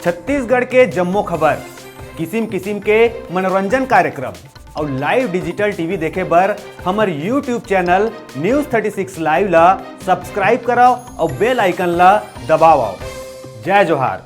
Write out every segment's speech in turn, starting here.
छत्तीसगढ़ के जम्मो खबर, किसिम किसिम के मनोरंजन कार्यक्रम और लाइव डिजिटल टीवी देखे बर हमर यूट्यूब चैनल न्यूज़ 36 लाइव ला सब्सक्राइब कराओ और बेल आइकन ला दबाओ। जय जोहार।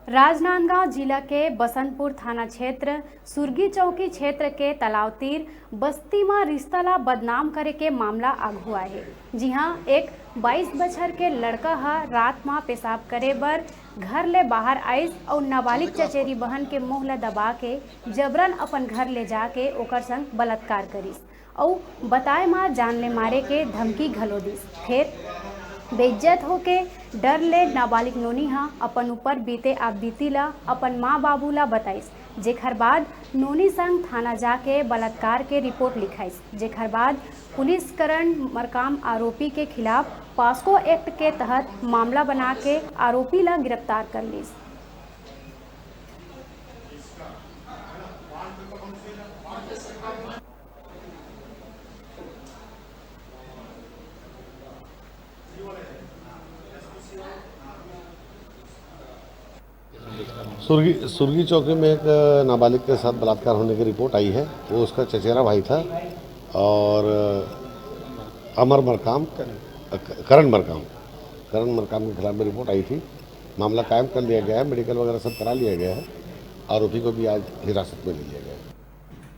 राजनांदगांव जिला के बसंतपुर थाना क्षेत्र सुरगी चौकी क्षेत्र के तालाब तीर बस्ती में रिश्ता ला बदनाम करे के मामला आगू आए है। जी हाँ, एक 22 बछर के लड़का रात में पेशाब करे बर घर ले बाहर आइस और नाबालिग चचेरी बहन के मुंह ला दबा के जबरन अपन घर ले जाके ओकर संग बलात्कार करिस और बताए मां जान ले मारे के धमकी घलो दिस। फिर बेइज्जत होके डर ले नाबालिग नोनी अपन ऊपर बीते आप बीती ला अपन माँ बाबू ला बताइस, जेखर बाद नोनी संग थाना जाके बलात्कार के रिपोर्ट लिखाइस। जेखर बाद पुलिस करण मरकाम आरोपी के खिलाफ पास्को एक्ट के तहत मामला बना के आरोपी ला गिरफ्तार कर लिस। सुरगी चौकी में एक नाबालिग के साथ बलात्कार होने की रिपोर्ट आई है। वो उसका चचेरा भाई था और करण मरकाम के खिलाफ में रिपोर्ट आई थी। मामला कायम कर लिया गया है, मेडिकल वगैरह सब करा लिया गया है। आरोपी को भी आज हिरासत में लिया।